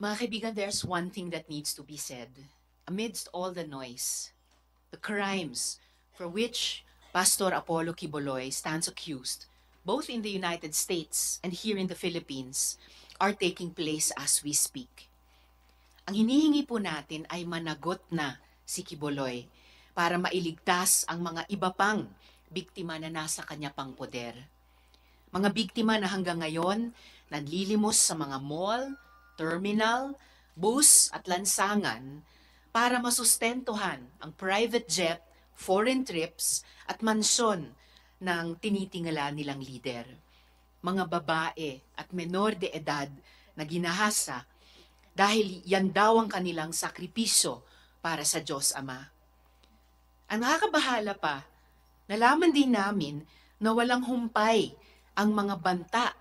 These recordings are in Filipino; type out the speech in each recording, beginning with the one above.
Mga kaibigan, there's one thing that needs to be said. Amidst all the noise, the crimes for which Pastor Apollo Quiboloy stands accused, both in the United States and here in the Philippines, are taking place as we speak. Ang hinihingi po natin ay managot na si Quiboloy para mailigtas ang mga iba pang biktima na nasa kanya pang poder. Mga biktima na hanggang ngayon nanlilimos sa mga mall, terminal, bus at lansangan para masustentuhan ang private jet, foreign trips at mansyon ng tinitingala nilang lider. Mga babae at menor de edad na ginahasa dahil yan daw ang kanilang sakripisyo para sa Diyos Ama. Ang nakakabahala pa, nalaman din namin na walang humpay ang mga banta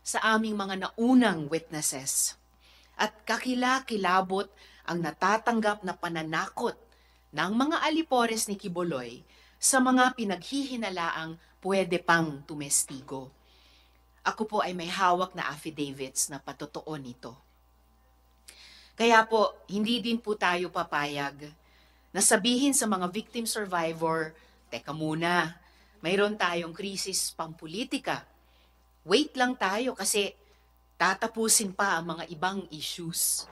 sa aming mga naunang witnesses. At kakilakilabot ang natatanggap na pananakot ng mga alipores ni Quiboloy sa mga pinaghihinalaang pwede pang tumestigo. Ako po ay may hawak na affidavits na patotoo nito. Kaya po, hindi din po tayo papayag na sabihin sa mga victim survivor, teka muna, mayroon tayong krisis pampolitika. Wait lang tayo kasi tatapusin pa ang mga ibang issues.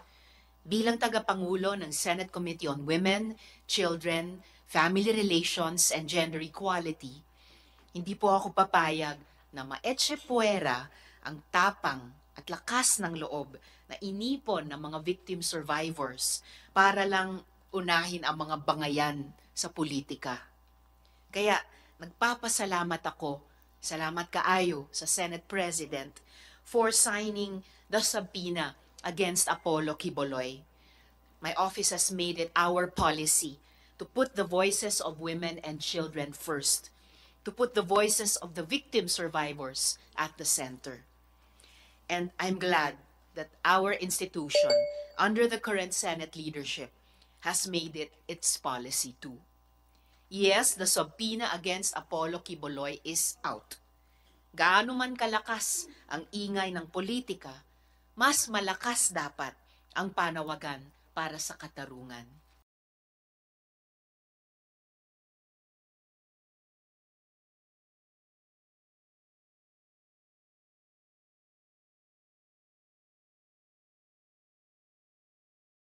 Bilang tagapangulo ng Senate Committee on Women, Children, Family Relations, and Gender Equality, hindi po ako papayag na maetsepuera ang tapang at lakas ng loob na inipon ng mga victim survivors para lang unahin ang mga bangayan sa politika. Kaya nagpapasalamat ako, salamat kaayo sa Senate President for signing the subpoena against Apollo Quiboloy. My office has made it our policy to put the voices of women and children first, to put the voices of the victim survivors at the center. And I'm glad that our institution, under the current Senate leadership, has made it its policy too. Yes, the subpoena against Apollo Quiboloy is out. Gaano man kalakas ang ingay ng politika, mas malakas dapat ang panawagan para sa katarungan.